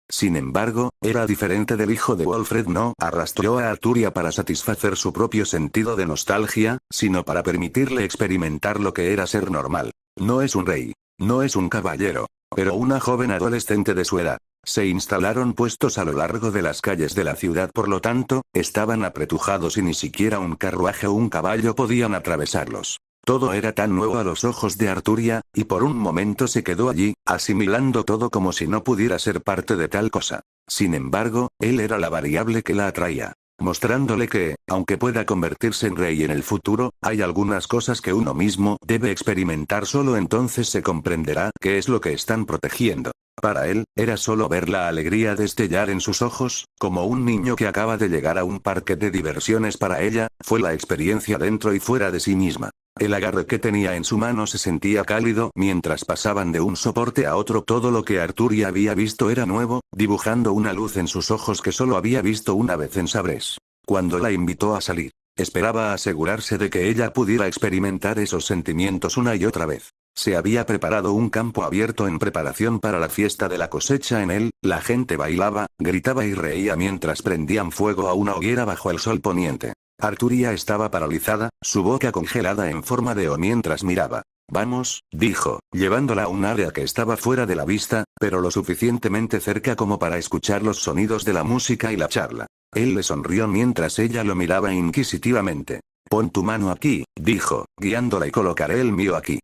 Sin embargo, era diferente del hijo de Walfred. No arrastró a Arturia para satisfacer su propio sentido de nostalgia, sino para permitirle experimentar lo que era ser normal. No es un rey, no es un caballero, pero una joven adolescente de su edad. Se instalaron puestos a lo largo de las calles de la ciudad, por lo tanto, estaban apretujados y ni siquiera un carruaje o un caballo podían atravesarlos. Todo era tan nuevo a los ojos de Arturia, y por un momento se quedó allí, asimilando todo como si no pudiera ser parte de tal cosa. Sin embargo, él era la variable que la atraía, mostrándole que, aunque pueda convertirse en rey en el futuro, hay algunas cosas que uno mismo debe experimentar. Solo entonces se comprenderá qué es lo que están protegiendo. Para él, era solo ver la alegría destellar en sus ojos, como un niño que acaba de llegar a un parque de diversiones. Para ella, fue la experiencia dentro y fuera de sí misma. El agarre que tenía en su mano se sentía cálido mientras pasaban de un soporte a otro. Todo lo que Arturia había visto era nuevo, dibujando una luz en sus ojos que solo había visto una vez en Sabres. Cuando la invitó a salir, esperaba asegurarse de que ella pudiera experimentar esos sentimientos una y otra vez. Se había preparado un campo abierto en preparación para la fiesta de la cosecha. En él, la gente bailaba, gritaba y reía mientras prendían fuego a una hoguera bajo el sol poniente. Arturia estaba paralizada, su boca congelada en forma de O mientras miraba. Vamos, dijo, llevándola a un área que estaba fuera de la vista, pero lo suficientemente cerca como para escuchar los sonidos de la música y la charla. Él le sonrió mientras ella lo miraba inquisitivamente. Pon tu mano aquí, dijo, guiándola, y colocaré el mío aquí.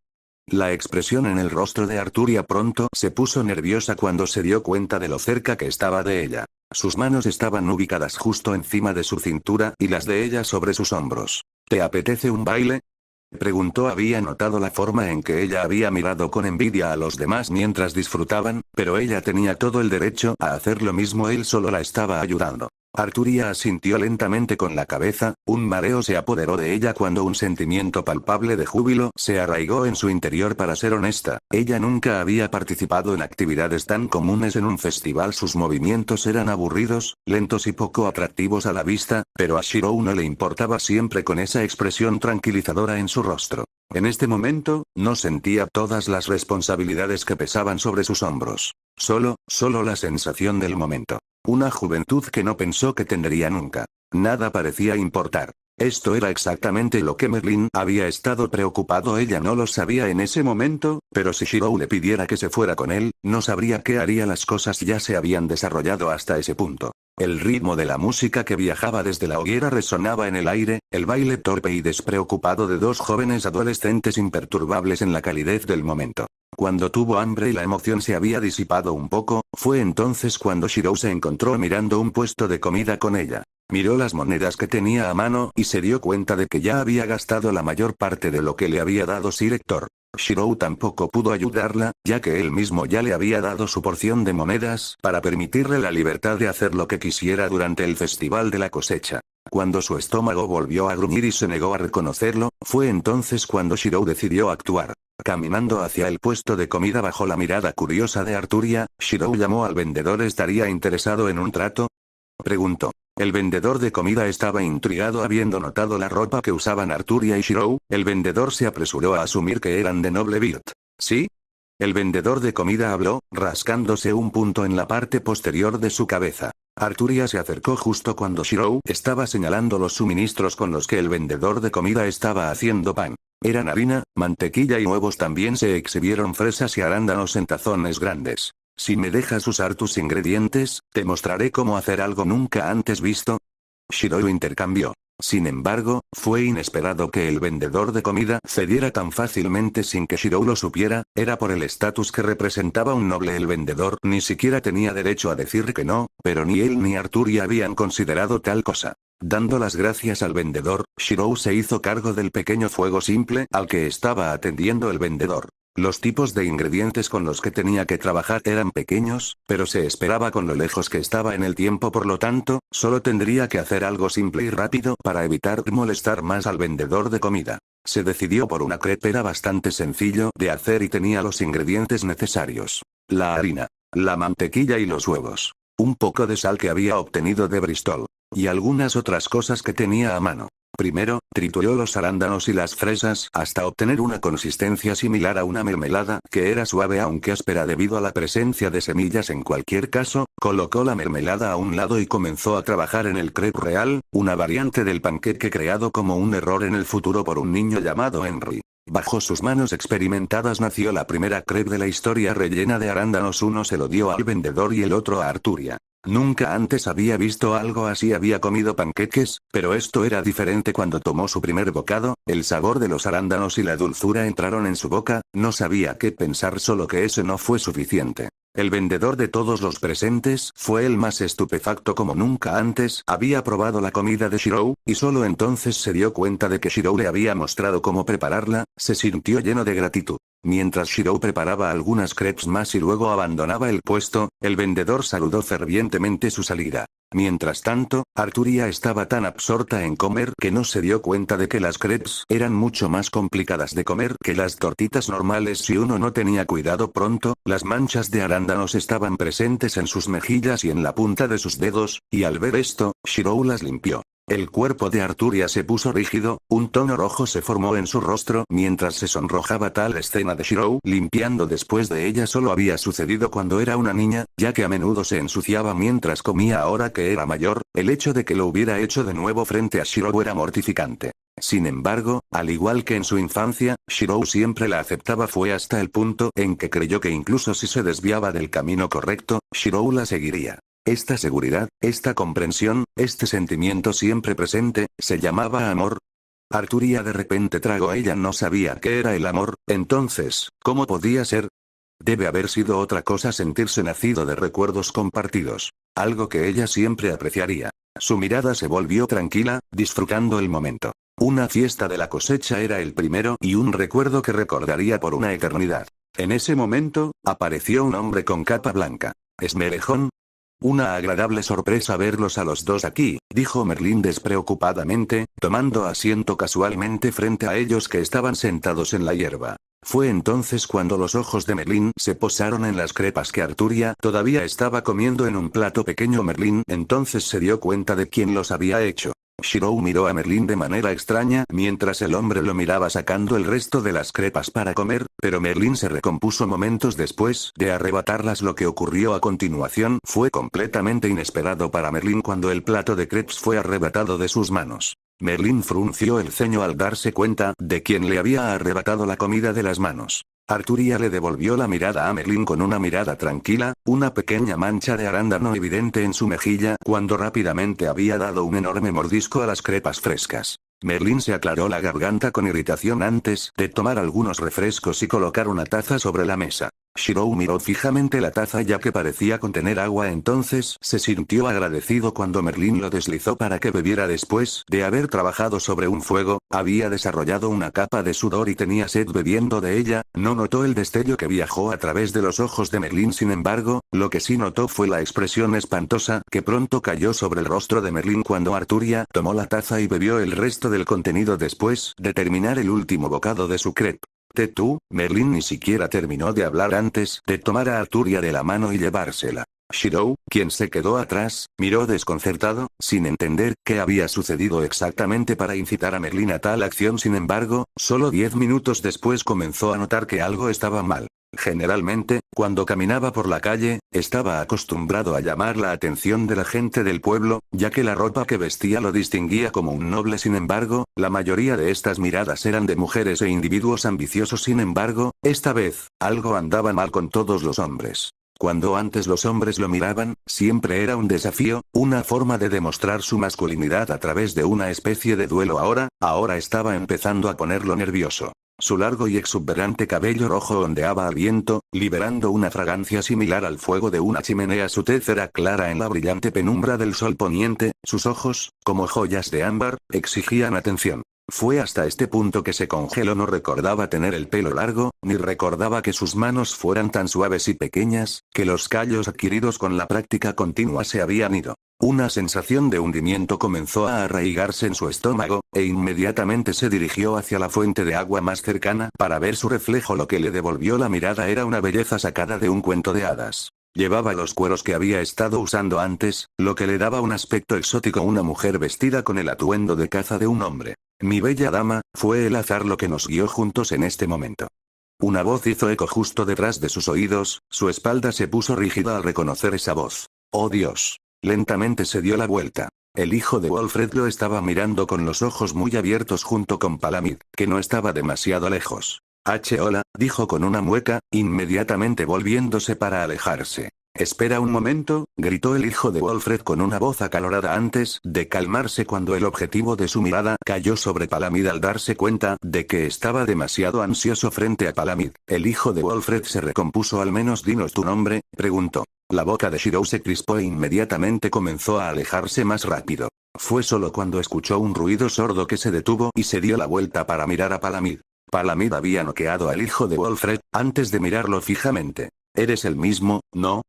La expresión en el rostro de Arturia pronto se puso nerviosa cuando se dio cuenta de lo cerca que estaba de ella. Sus manos estaban ubicadas justo encima de su cintura y las de ella sobre sus hombros. ¿Te apetece un baile?, preguntó. Había notado la forma en que ella había mirado con envidia a los demás mientras disfrutaban, pero ella tenía todo el derecho a hacer lo mismo. Él solo la estaba ayudando. Arturia asintió lentamente con la cabeza. Un mareo se apoderó de ella cuando un sentimiento palpable de júbilo se arraigó en su interior. Para ser honesta, ella nunca había participado en actividades tan comunes en un festival. Sus movimientos eran aburridos, lentos y poco atractivos a la vista, pero a Shirou no le importaba, siempre con esa expresión tranquilizadora en su rostro. En este momento, no sentía todas las responsabilidades que pesaban sobre sus hombros. Solo la sensación del momento. Una juventud que no pensó que tendría nunca. Nada parecía importar. Esto era exactamente lo que Merlin había estado preocupado. Ella no lo sabía en ese momento, pero si Shirou le pidiera que se fuera con él, no sabría qué haría. Las cosas ya se habían desarrollado hasta ese punto. El ritmo de la música que viajaba desde la hoguera resonaba en el aire, el baile torpe y despreocupado de dos jóvenes adolescentes imperturbables en la calidez del momento. Cuando tuvo hambre y la emoción se había disipado un poco, fue entonces cuando Shirou se encontró mirando un puesto de comida con ella. Miró las monedas que tenía a mano y se dio cuenta de que ya había gastado la mayor parte de lo que le había dado Sir Hector. Shirou tampoco pudo ayudarla, ya que él mismo ya le había dado su porción de monedas para permitirle la libertad de hacer lo que quisiera durante el festival de la cosecha. Cuando su estómago volvió a gruñir y se negó a reconocerlo, fue entonces cuando Shirou decidió actuar. Caminando hacia el puesto de comida bajo la mirada curiosa de Arturia, Shirou llamó al vendedor. ¿Estaría interesado en un trato?, preguntó. El vendedor de comida estaba intrigado habiendo notado la ropa que usaban Arturia y Shirou. El vendedor se apresuró a asumir que eran de noble bird. ¿Sí? El vendedor de comida habló, rascándose un punto en la parte posterior de su cabeza. Arturia se acercó justo cuando Shirou estaba señalando los suministros con los que el vendedor de comida estaba haciendo pan. Eran harina, mantequilla y huevos. También se exhibieron fresas y arándanos en tazones grandes. Si me dejas usar tus ingredientes, te mostraré cómo hacer algo nunca antes visto. Shirou intercambió. Sin embargo, fue inesperado que el vendedor de comida cediera tan fácilmente sin que Shirou lo supiera. Era por el estatus que representaba un noble. El vendedor ni siquiera tenía derecho a decir que no, pero ni él ni Arturia habían considerado tal cosa. Dando las gracias al vendedor, Shirou se hizo cargo del pequeño fuego simple al que estaba atendiendo el vendedor. Los tipos de ingredientes con los que tenía que trabajar eran pequeños, pero se esperaba con lo lejos que estaba en el tiempo. Por lo tanto, solo tendría que hacer algo simple y rápido para evitar molestar más al vendedor de comida. Se decidió por una crepe. Era bastante sencillo de hacer y tenía los ingredientes necesarios: la harina, la mantequilla y los huevos. Un poco de sal que había obtenido de Bristol. Y algunas otras cosas que tenía a mano. Primero, trituró los arándanos y las fresas hasta obtener una consistencia similar a una mermelada, que era suave aunque áspera debido a la presencia de semillas. En cualquier caso, colocó la mermelada a un lado y comenzó a trabajar en el crepe real, una variante del panqueque creado como un error en el futuro por un niño llamado Henry. Bajo sus manos experimentadas nació la primera crepe de la historia rellena de arándanos. Uno se lo dio al vendedor y el otro a Arturia. Nunca antes había visto algo así. Había comido panqueques, pero esto era diferente. Cuando tomó su primer bocado, el sabor de los arándanos y la dulzura entraron en su boca. No sabía qué pensar, solo que ese no fue suficiente. El vendedor de todos los presentes fue el más estupefacto. Como nunca antes había probado la comida de Shirou, y solo entonces se dio cuenta de que Shirou le había mostrado cómo prepararla. Se sintió lleno de gratitud. Mientras Shirou preparaba algunas crepes más y luego abandonaba el puesto, el vendedor saludó fervientemente su salida. Mientras tanto, Arturia estaba tan absorta en comer que no se dio cuenta de que las crepes eran mucho más complicadas de comer que las tortitas normales si uno no tenía cuidado. Pronto, las manchas de arándanos estaban presentes en sus mejillas y en la punta de sus dedos, y al ver esto, Shirou las limpió. El cuerpo de Arturia se puso rígido, un tono rojo se formó en su rostro mientras se sonrojaba. Tal escena de Shirou limpiando después de ella solo había sucedido cuando era una niña, ya que a menudo se ensuciaba mientras comía. Ahora que era mayor, el hecho de que lo hubiera hecho de nuevo frente a Shirou era mortificante. Sin embargo, al igual que en su infancia, Shirou siempre la aceptaba. Fue hasta el punto en que creyó que incluso si se desviaba del camino correcto, Shirou la seguiría. Esta seguridad, esta comprensión, este sentimiento siempre presente, se llamaba amor. Arturia de repente tragó. Ella no sabía qué era el amor. Entonces, ¿cómo podía ser? Debe haber sido otra cosa, sentirse nacido de recuerdos compartidos. Algo que ella siempre apreciaría. Su mirada se volvió tranquila, disfrutando el momento. Una fiesta de la cosecha era el primero y un recuerdo que recordaría por una eternidad. En ese momento, apareció un hombre con capa blanca. ¿Esmerejón? Una agradable sorpresa verlos a los dos aquí, dijo Merlín despreocupadamente, tomando asiento casualmente frente a ellos que estaban sentados en la hierba. Fue entonces cuando los ojos de Merlín se posaron en las crepas que Arturia todavía estaba comiendo en un plato pequeño. Merlín entonces se dio cuenta de quién los había hecho. Shirou miró a Merlín de manera extraña mientras el hombre lo miraba sacando el resto de las crepas para comer, pero Merlín se recompuso momentos después de arrebatarlas. Lo que ocurrió a continuación fue completamente inesperado para Merlín cuando el plato de crepes fue arrebatado de sus manos. Merlín frunció el ceño al darse cuenta de quién le había arrebatado la comida de las manos. Arturia le devolvió la mirada a Merlín con una mirada tranquila, una pequeña mancha de arándano evidente en su mejilla cuando rápidamente había dado un enorme mordisco a las crepas frescas. Merlín se aclaró la garganta con irritación antes de tomar algunos refrescos y colocar una taza sobre la mesa. Shirou miró fijamente la taza ya que parecía contener agua, entonces se sintió agradecido cuando Merlín lo deslizó para que bebiera. Después de haber trabajado sobre un fuego, había desarrollado una capa de sudor y tenía sed bebiendo de ella. No notó el destello que viajó a través de los ojos de Merlín, sin embargo, lo que sí notó fue la expresión espantosa que pronto cayó sobre el rostro de Merlín cuando Arturia tomó la taza y bebió el resto del contenido después de terminar el último bocado de su crepe. Tú, Merlín ni siquiera terminó de hablar antes de tomar a Arturia de la mano y llevársela. Shirou, quien se quedó atrás, miró desconcertado, sin entender qué había sucedido exactamente para incitar a Merlín a tal acción. Sin embargo, solo 10 minutos después comenzó a notar que algo estaba mal. Generalmente, cuando caminaba por la calle, estaba acostumbrado a llamar la atención de la gente del pueblo, ya que la ropa que vestía lo distinguía como un noble. Sin embargo, la mayoría de estas miradas eran de mujeres e individuos ambiciosos. Sin embargo, esta vez, algo andaba mal con todos los hombres. Cuando antes los hombres lo miraban, siempre era un desafío, una forma de demostrar su masculinidad a través de una especie de duelo. Ahora estaba empezando a ponerlo nervioso. Su largo y exuberante cabello rojo ondeaba al viento, liberando una fragancia similar al fuego de una chimenea. Su tez era clara en la brillante penumbra del sol poniente, sus ojos, como joyas de ámbar, exigían atención. Fue hasta este punto que se congeló. No recordaba tener el pelo largo, ni recordaba que sus manos fueran tan suaves y pequeñas, que los callos adquiridos con la práctica continua se habían ido. Una sensación de hundimiento comenzó a arraigarse en su estómago, e inmediatamente se dirigió hacia la fuente de agua más cercana para ver su reflejo. Lo que le devolvió la mirada era una belleza sacada de un cuento de hadas. Llevaba los cueros que había estado usando antes, lo que le daba un aspecto exótico. Una mujer vestida con el atuendo de caza de un hombre. Mi bella dama, fue el azar lo que nos guió juntos en este momento. Una voz hizo eco justo detrás de sus oídos, su espalda se puso rígida al reconocer esa voz. ¡Oh Dios! Lentamente se dio la vuelta. El hijo de Wolfred lo estaba mirando con los ojos muy abiertos junto con Palamid, que no estaba demasiado lejos. Hola, dijo con una mueca, inmediatamente volviéndose para alejarse. Espera un momento, gritó el hijo de Wolfred con una voz acalorada antes de calmarse cuando el objetivo de su mirada cayó sobre Palamid al darse cuenta de que estaba demasiado ansioso frente a Palamid. El hijo de Wolfred se recompuso. Al menos dinos tu nombre, preguntó. La boca de Shirou se crispó e inmediatamente comenzó a alejarse más rápido. Fue solo cuando escuchó un ruido sordo que se detuvo y se dio la vuelta para mirar a Palamid. Palamid había noqueado al hijo de Wolfred antes de mirarlo fijamente. ¿Eres el mismo, no?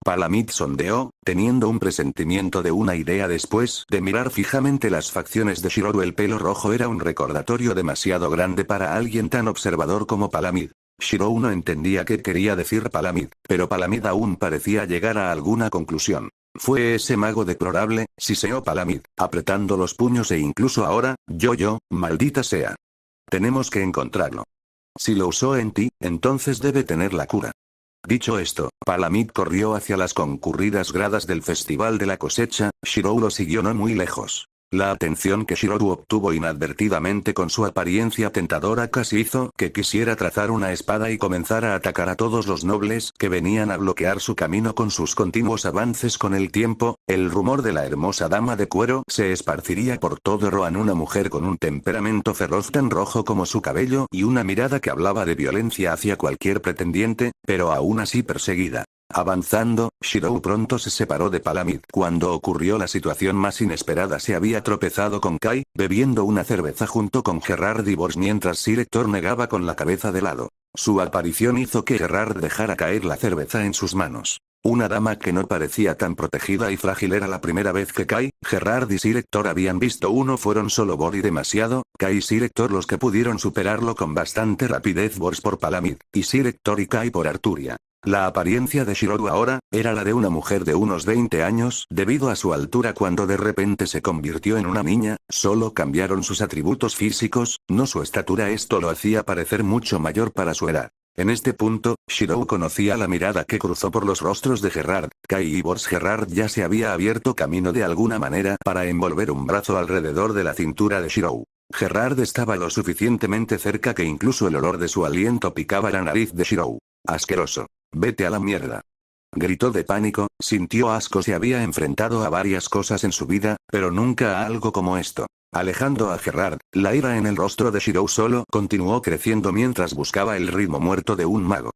Palamid sondeó, teniendo un presentimiento de una idea después de mirar fijamente las facciones de Shirou. El pelo rojo era un recordatorio demasiado grande para alguien tan observador como Palamid. Shirou no entendía qué quería decir Palamid, pero Palamid aún parecía llegar a alguna conclusión. Fue ese mago deplorable, siseó Palamid, apretando los puños. E incluso ahora, maldita sea. Tenemos que encontrarlo. Si lo usó en ti, entonces debe tener la cura. Dicho esto, Palamid corrió hacia las concurridas gradas del Festival de la Cosecha. Shirou lo siguió no muy lejos. La atención que Shirou obtuvo inadvertidamente con su apariencia tentadora casi hizo que quisiera trazar una espada y comenzar a atacar a todos los nobles que venían a bloquear su camino con sus continuos avances. Con el tiempo, el rumor de la hermosa dama de cuero se esparciría por todo Rohan. Una mujer con un temperamento feroz tan rojo como su cabello y una mirada que hablaba de violencia hacia cualquier pretendiente, pero aún así perseguida. Avanzando, Shirou pronto se separó de Palamid. Cuando ocurrió la situación más inesperada, se había tropezado con Kai, bebiendo una cerveza junto con Gerard y Bors mientras Sir Hector negaba con la cabeza de lado. Su aparición hizo que Gerard dejara caer la cerveza en sus manos. Una dama que no parecía tan protegida y frágil era la primera vez que Kai, Gerard y Sir Hector habían visto uno. Fueron solo Bor y demasiado, Kai y Sir Hector los que pudieron superarlo con bastante rapidez. Bors por Palamid, y Sir Hector y Kai por Arturia. La apariencia de Shirou ahora era la de una mujer de unos 20 años, debido a su altura. Cuando de repente se convirtió en una niña, solo cambiaron sus atributos físicos, no su estatura. Esto lo hacía parecer mucho mayor para su edad. En este punto, Shirou conocía la mirada que cruzó por los rostros de Gerard, Kai y Bors. Gerard ya se había abierto camino de alguna manera para envolver un brazo alrededor de la cintura de Shirou. Gerard estaba lo suficientemente cerca que incluso el olor de su aliento picaba la nariz de Shirou. Asqueroso. Vete a la mierda. Gritó de pánico, sintió asco. Se había enfrentado a varias cosas en su vida, pero nunca a algo como esto. Alejando a Gerard, la ira en el rostro de Shirou solo continuó creciendo mientras buscaba el ritmo muerto de un mago.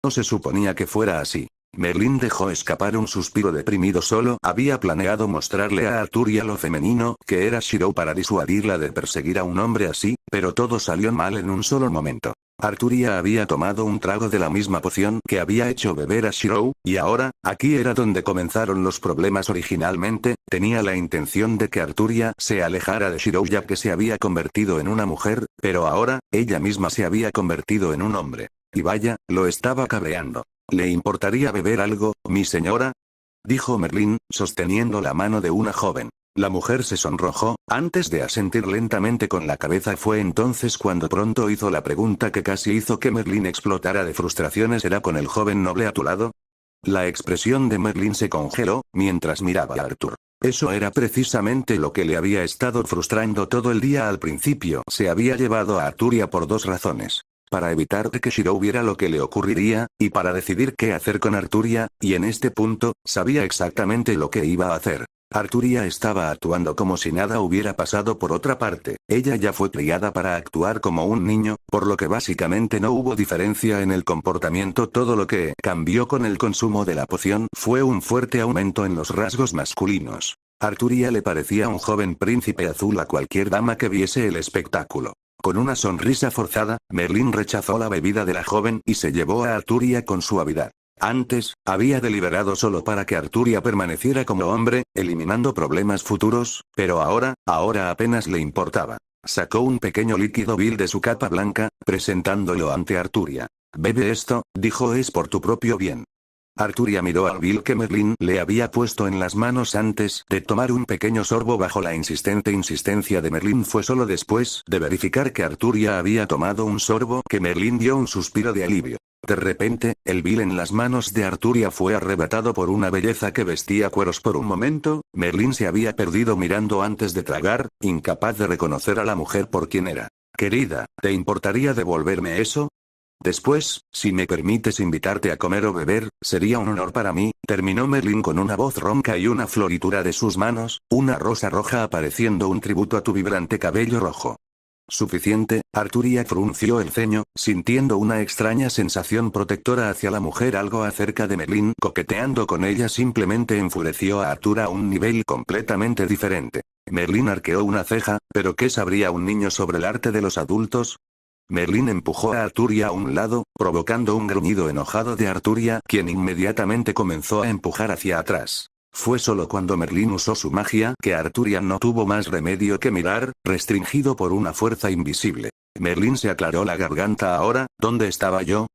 No se suponía que fuera así. Merlin dejó escapar un suspiro deprimido. Solo había planeado mostrarle a Arturia lo femenino que era Shirou para disuadirla de perseguir a un hombre así, pero todo salió mal en un solo momento. Arturia había tomado un trago de la misma poción que había hecho beber a Shirou, y ahora, aquí era donde comenzaron los problemas. Originalmente, tenía la intención de que Arturia se alejara de Shirou ya que se había convertido en una mujer, pero ahora, ella misma se había convertido en un hombre. Y vaya, lo estaba cabreando. ¿Le importaría beber algo, mi señora?, dijo Merlin, sosteniendo la mano de una joven. La mujer se sonrojó, antes de asentir lentamente con la cabeza. Fue entonces cuando pronto hizo la pregunta que casi hizo que Merlin explotara de frustraciones. ¿Era con el joven noble a tu lado? La expresión de Merlin se congeló, mientras miraba a Arthur. Eso era precisamente lo que le había estado frustrando todo el día al principio. Se había llevado a Arturia por dos razones. Para evitar que Shirou viera lo que le ocurriría, y para decidir qué hacer con Arturia, y en este punto, sabía exactamente lo que iba a hacer. Arturia estaba actuando como si nada hubiera pasado. Por otra parte, ella ya fue criada para actuar como un niño, por lo que básicamente no hubo diferencia en el comportamiento. Todo lo que cambió con el consumo de la poción fue un fuerte aumento en los rasgos masculinos. Arturia le parecía un joven príncipe azul a cualquier dama que viese el espectáculo. Con una sonrisa forzada, Merlin rechazó la bebida de la joven y se llevó a Arturia con suavidad. Antes, había deliberado solo para que Arturia permaneciera como hombre, eliminando problemas futuros, pero ahora apenas le importaba. Sacó un pequeño líquido vil de su capa blanca, presentándolo ante Arturia. «Bebe esto», dijo, «es por tu propio bien». Arturia miró al vil que Merlin le había puesto en las manos antes de tomar un pequeño sorbo. Bajo la insistente insistencia de Merlin, fue solo después de verificar que Arturia había tomado un sorbo que Merlin dio un suspiro de alivio. De repente, el vil en las manos de Arturia fue arrebatado por una belleza que vestía cueros. Por un momento, Merlin se había perdido mirando antes de tragar, incapaz de reconocer a la mujer por quien era. «Querida, ¿te importaría devolverme eso? Después, si me permites invitarte a comer o beber, sería un honor para mí», terminó Merlin con una voz ronca y una floritura de sus manos, una rosa roja apareciendo, un tributo a tu vibrante cabello rojo. «Suficiente», Arturia frunció el ceño, sintiendo una extraña sensación protectora hacia la mujer. Algo acerca de Merlin coqueteando con ella simplemente enfureció a Arthur a un nivel completamente diferente. Merlin arqueó una ceja, ¿pero qué sabría un niño sobre el arte de los adultos? Merlin empujó a Arturia a un lado, provocando un gruñido enojado de Arturia, quien inmediatamente comenzó a empujar hacia atrás. Fue solo cuando Merlin usó su magia que Arturia no tuvo más remedio que mirar, restringido por una fuerza invisible. Merlin se aclaró la garganta. «Ahora, ¿dónde estaba yo?»,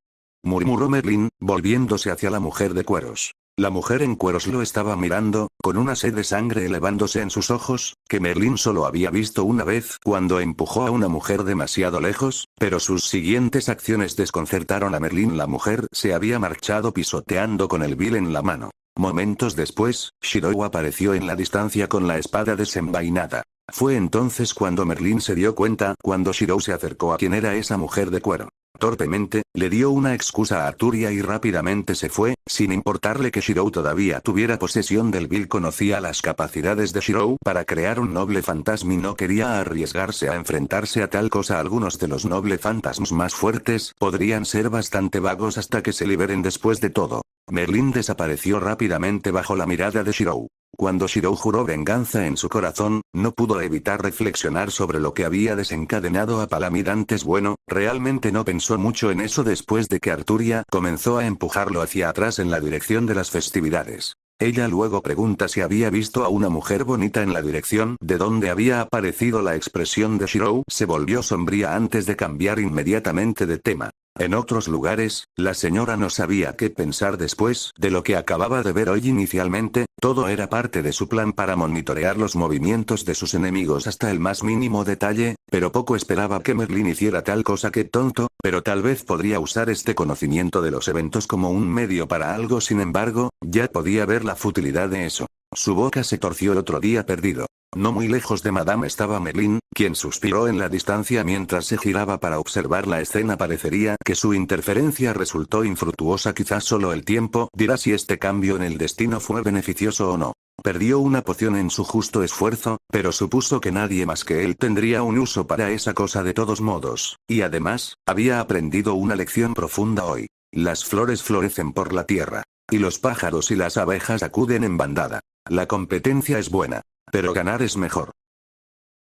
murmuró Merlin, volviéndose hacia la mujer de cueros. La mujer en cueros lo estaba mirando, con una sed de sangre elevándose en sus ojos, que Merlin solo había visto una vez cuando empujó a una mujer demasiado lejos, pero sus siguientes acciones desconcertaron a Merlin. La mujer se había marchado pisoteando con el vil en la mano. Momentos después, Shirou apareció en la distancia con la espada desenvainada. Fue entonces cuando Merlin se dio cuenta, cuando Shirou se acercó a quien era esa mujer de cuero. Torpemente, le dio una excusa a Arturia y rápidamente se fue, sin importarle que Shirou todavía tuviera posesión del vil. Conocía las capacidades de Shirou para crear un noble fantasma y no quería arriesgarse a enfrentarse a tal cosa. Algunos de los noble fantasmas más fuertes podrían ser bastante vagos hasta que se liberen. Después de todo, Merlin desapareció rápidamente bajo la mirada de Shirou. Cuando Shirou juró venganza en su corazón, no pudo evitar reflexionar sobre lo que había desencadenado a Palamid antes. Bueno, realmente no pensó mucho en eso después de que Arturia comenzó a empujarlo hacia atrás en la dirección de las festividades. Ella luego pregunta si había visto a una mujer bonita en la dirección de donde había aparecido. La expresión de Shirou se volvió sombría antes de cambiar inmediatamente de tema. En otros lugares, la señora no sabía qué pensar después de lo que acababa de ver hoy. Inicialmente, todo era parte de su plan para monitorear los movimientos de sus enemigos hasta el más mínimo detalle, Pero poco esperaba que Merlín hiciera tal cosa. Que tonto, pero tal vez podría usar este conocimiento de los eventos como un medio para algo. Sin embargo, ya podía ver la futilidad de eso. Su boca se torció. El otro día perdido. No muy lejos de Madame estaba Merlín, quien suspiró en la distancia mientras se giraba para observar la escena. Parecería que su interferencia resultó infructuosa. Quizás solo el tiempo dirá si este cambio en el destino fue beneficioso o no. Perdió una poción en su justo esfuerzo, pero supuso que nadie más que él tendría un uso para esa cosa de todos modos, y además, había aprendido una lección profunda hoy. Las flores florecen por la tierra, y los pájaros y las abejas acuden en bandada. La competencia es buena, pero ganar es mejor.